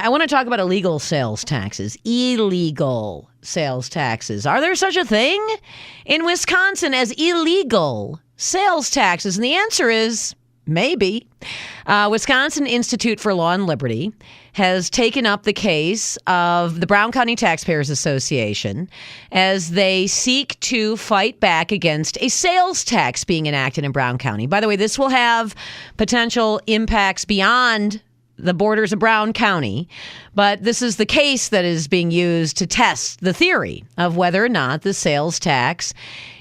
I want to talk about illegal sales taxes. Illegal sales taxes. Are there such a thing in Wisconsin as illegal sales taxes? And the answer is maybe. Wisconsin Institute for Law and Liberty has taken up the case of the Brown County Taxpayers Association as they seek to fight back against a sales tax being enacted in Brown County. By the way, this will have potential impacts beyond the borders of Brown County, but this is the case that is being used to test the theory of whether or not the sales tax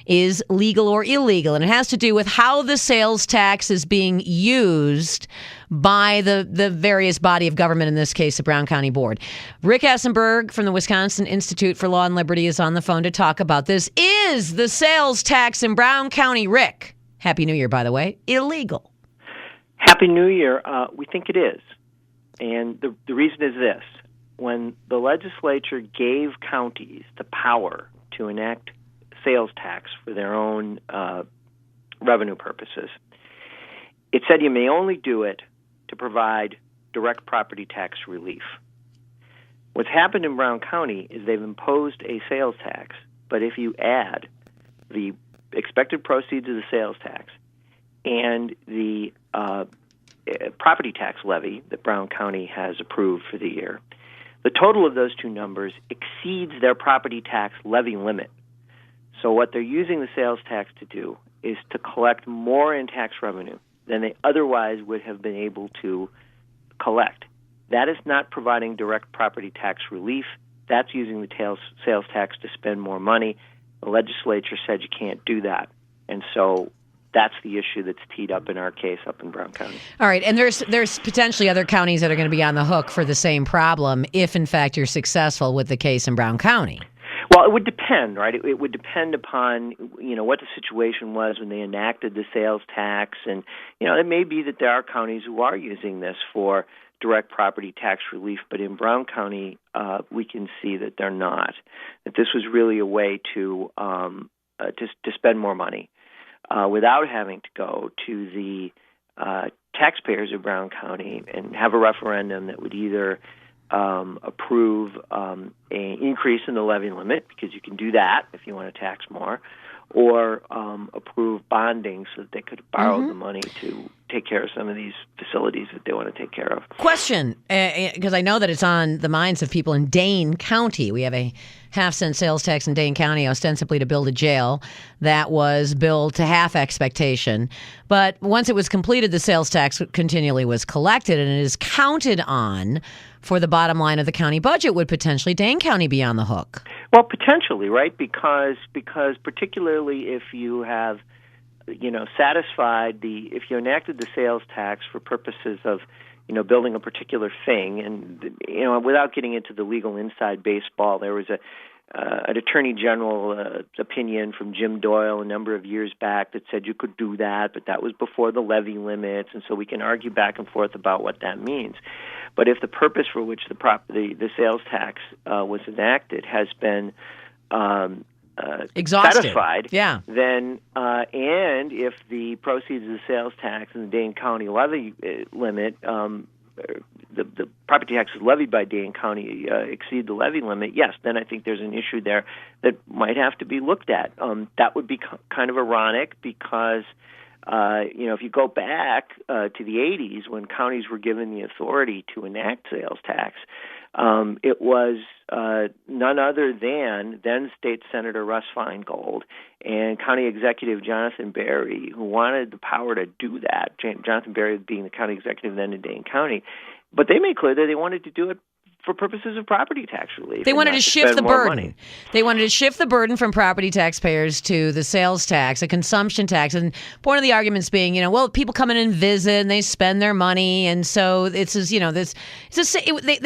is legal or illegal. And it has to do with how the sales tax is being used by the various body of government, in this case, the Brown County Board. Rick Essenberg from the Wisconsin Institute for Law and Liberty is on the phone to talk about this. Is the sales tax in Brown County, Rick, Happy New Year, by the way, illegal? Happy New Year. We think it is. And the reason is this. When the legislature gave counties the power to enact sales tax for their own revenue purposes, it said you may only do it to provide direct property tax relief. What's happened in Brown County is they've imposed a sales tax, but if you add the expected proceeds of the sales tax and the property tax levy that Brown County has approved for the year, the total of those two numbers exceeds their property tax levy limit. So what they're using the sales tax to do is to collect more in tax revenue than they otherwise would have been able to collect. That is not providing direct property tax relief. That's using the sales tax to spend more money. The legislature said you can't do that. And so that's the issue that's teed up in our case up in Brown County. All right, and there's potentially other counties that are going to be on the hook for the same problem if, in fact, you're successful with the case in Brown County. Well, it would depend, right? It would depend upon, what the situation was when they enacted the sales tax. And, it may be that there are counties who are using this for direct property tax relief, but in Brown County, we can see that they're not. That this was really a way to spend more money without having to go to the taxpayers of Brown County and have a referendum that would either approve an increase in the levy limit, because you can do that if you want to tax more, or approve bonding so that they could borrow the money to take care of some of these facilities that they want to take care of. Question, because I know that it's on the minds of people in Dane County. We have a half-cent sales tax in Dane County, ostensibly to build a jail that was billed to half expectation. But once it was completed, the sales tax continually was collected, and it is counted on for the bottom line of the county budget. Would potentially Dane County be on the hook? Well, potentially, right? Because particularly if you have, satisfied if you enacted the sales tax for purposes of, building a particular thing, and without getting into the legal inside baseball, there was an attorney general opinion from Jim Doyle a number of years back that said you could do that, but that was before the levy limits, and so we can argue back and forth about what that means. But if the purpose for which the sales tax was enacted has been satisfied, then and if the proceeds of the sales tax and the Dane County levy limit, the property taxes levied by Dane County exceed the levy limit, yes, then I think there's an issue there that might have to be looked at. That would be kind of ironic because if you go back to the 80s when counties were given the authority to enact sales tax, it was none other than then State Senator Russ Feingold and County Executive Jonathan Berry, who wanted the power to do that. Jonathan Berry being the county executive then in Dane County. But they made clear that they wanted to do it for purposes of property tax relief. They wanted to shift the burden. They wanted to shift the burden from property taxpayers to the sales tax, a consumption tax. And one of the arguments being, people come in and visit and they spend their money. And so they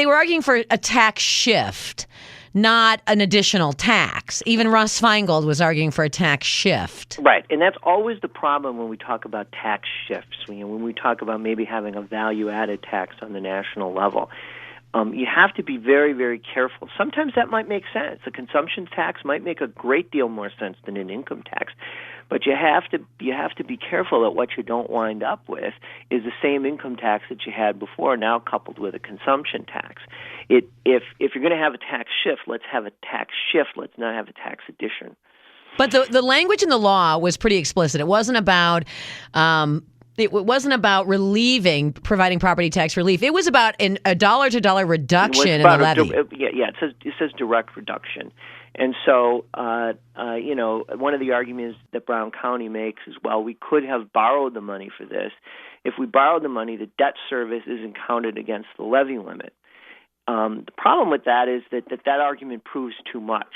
were arguing for a tax shift, not an additional tax. Even Russ Feingold was arguing for a tax shift. Right, and that's always the problem when we talk about tax shifts, when we talk about maybe having a value-added tax on the national level. You have to be very, very careful. Sometimes that might make sense. A consumption tax might make a great deal more sense than an income tax. But you have to be careful that what you don't wind up with is the same income tax that you had before, now coupled with a consumption tax. If you're going to have a tax shift, let's have a tax shift. Let's not have a tax addition. But the language in the law was pretty explicit. It wasn't about providing property tax relief. It was about a dollar-to-dollar reduction in the levy. It says direct reduction. And so, one of the arguments that Brown County makes is, well, we could have borrowed the money for this. If we borrowed the money, the debt service isn't counted against the levy limit. The problem with that is that argument proves too much.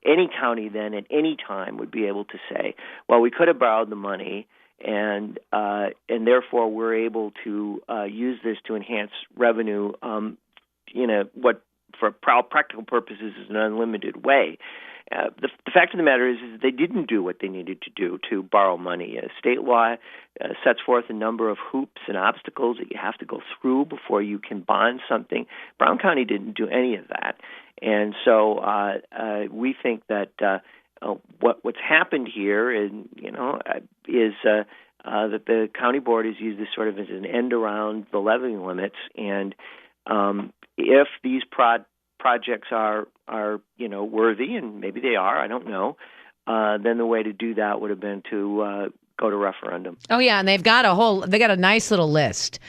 Any county then at any time would be able to say, well, we could have borrowed the money, and therefore we're able to use this to enhance revenue. What for practical purposes is an unlimited way. The fact of the matter is they didn't do what they needed to do to borrow money. State law sets forth a number of hoops and obstacles that you have to go through before you can bond something. Brown County didn't do any of that. And so we think that what's happened here is that the county board has used this sort of as an end around the levy limits. And if these projects are worthy, and maybe they are, I don't know, then the way to do that would have been to go to referendum. Oh yeah, and they've got a nice little list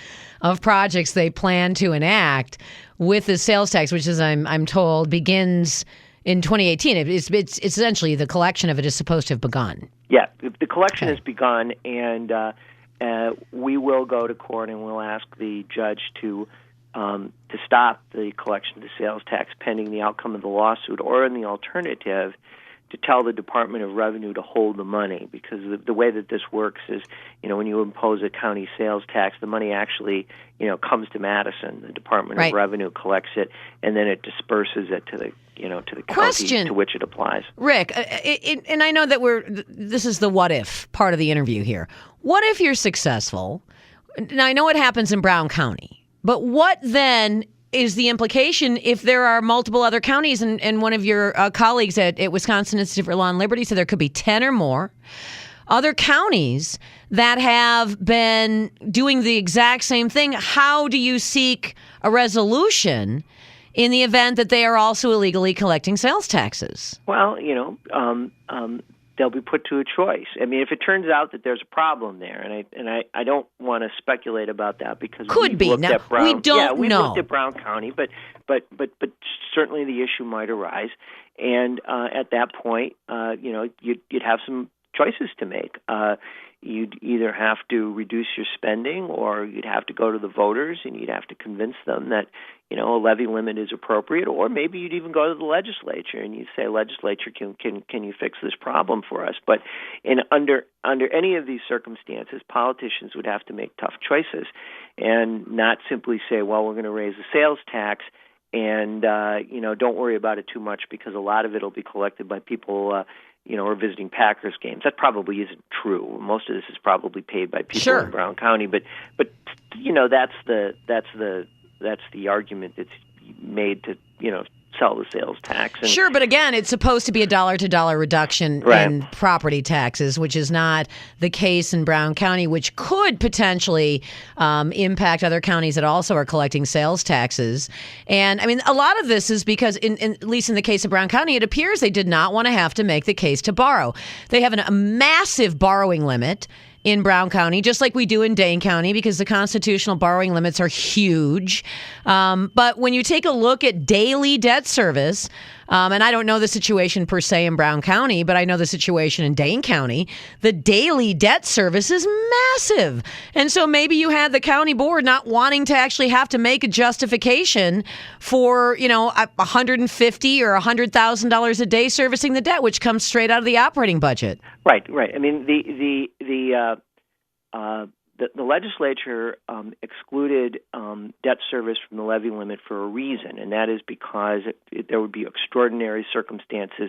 of projects they plan to enact with the sales tax, which, as I'm told, begins in 2018. It's essentially the collection of it is supposed to have begun. Yeah, the collection has begun, and we will go to court and we'll ask the judge to stop the collection of the sales tax pending the outcome of the lawsuit, or in the alternative, to tell the Department of Revenue to hold the money, because the way that this works is, when you impose a county sales tax, the money actually, comes to Madison. The Department of Revenue collects it, and then it disperses it to the county to which it applies. Rick, and I know that this is the what if part of the interview here. What if you're successful? Now, I know it happens in Brown County, but what then is the implication if there are multiple other counties, and one of your colleagues at Wisconsin Institute for Law and Liberty said there could be 10 or more other counties that have been doing the exact same thing? How do you seek a resolution in the event that they are also illegally collecting sales taxes? Well, they'll be put to a choice. I mean, if it turns out that there's a problem there, and I don't want to speculate about that because we don't know. We looked at Brown County, but certainly the issue might arise, and at that point, you'd have some choices to make. You'd either have to reduce your spending, or you'd have to go to the voters and you'd have to convince them that a levy limit is appropriate, or maybe you'd even go to the legislature and you'd say, legislature, can you fix this problem for us? But under any of these circumstances, politicians would have to make tough choices and not simply say, well, we're going to raise the sales tax and don't worry about it too much because a lot of it will be collected by people or visiting Packers games. That probably isn't true. Most of this is probably paid by people in Brown County, but that's the argument that's made to sell the sales tax. And but again, it's supposed to be a dollar-to-dollar reduction in property taxes, which is not the case in Brown County, which could potentially impact other counties that also are collecting sales taxes. And I mean, a lot of this is because, at least in the case of Brown County, it appears they did not want to have to make the case to borrow. They have a massive borrowing limit in Brown County, just like we do in Dane County, because the constitutional borrowing limits are huge. But when you take a look at daily debt service, and I don't know the situation per se in Brown County, but I know the situation in Dane County, the daily debt service is massive. And so maybe you had the county board not wanting to actually have to make a justification for, $150,000 or $100,000 a day servicing the debt, which comes straight out of the operating budget. Right. I mean, the legislature excluded debt service from the levy limit for a reason, and that is because there would be extraordinary circumstances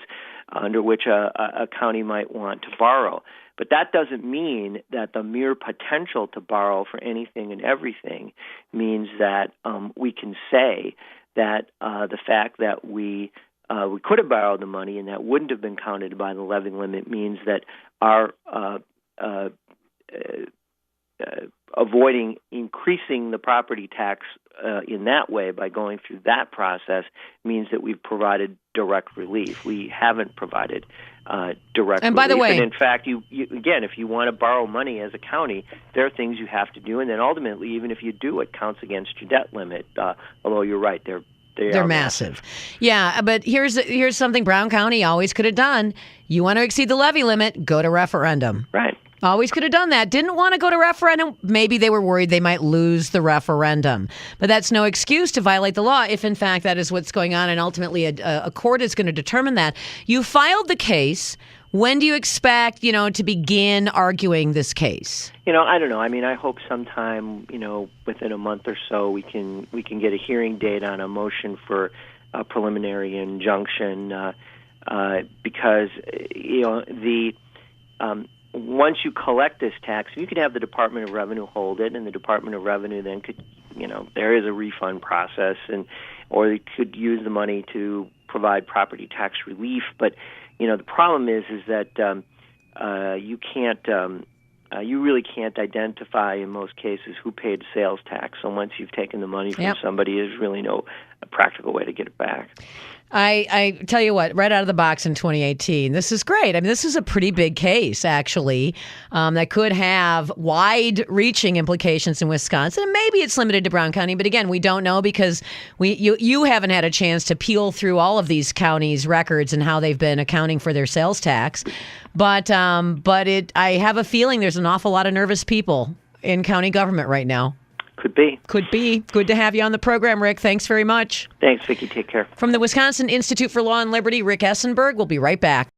under which a county might want to borrow. But that doesn't mean that the mere potential to borrow for anything and everything means that we can say that the fact that we we could have borrowed the money and that wouldn't have been counted by the levy limit means that our avoiding increasing the property tax in that way by going through that process means that we've provided direct relief. We haven't provided direct relief. And by the way, and in fact, you again, if you want to borrow money as a county, there are things you have to do, and then ultimately, even if you do, it counts against your debt limit. Although you're right, they're massive. Yeah, but here's something Brown County always could have done. You want to exceed the levy limit, go to referendum. Right. Always could have done that. Didn't want to go to referendum. Maybe they were worried they might lose the referendum. But that's no excuse to violate the law if, in fact, that is what's going on, and ultimately a court is going to determine that. You filed the case. When do you expect, to begin arguing this case? I don't know. I mean, I hope sometime, within a month or so, we can get a hearing date on a motion for a preliminary injunction because, once you collect this tax, you could have the Department of Revenue hold it, and the Department of Revenue then could, there is a refund process, or they could use the money to provide property tax relief. But the problem is that you really can't identify in most cases who paid sales tax. So once you've taken the money from somebody, there's really no practical way to get it back. I tell you what, right out of the box in 2018, this is great. I mean, this is a pretty big case, actually, that could have wide-reaching implications in Wisconsin. And maybe it's limited to Brown County, but again, we don't know because you haven't had a chance to peel through all of these counties' records and how they've been accounting for their sales tax. But I have a feeling there's an awful lot of nervous people in county government right now. Could be. Good to have you on the program, Rick. Thanks very much. Thanks, Vicki. Take care. From the Wisconsin Institute for Law and Liberty, Rick Essenberg. We'll be right back.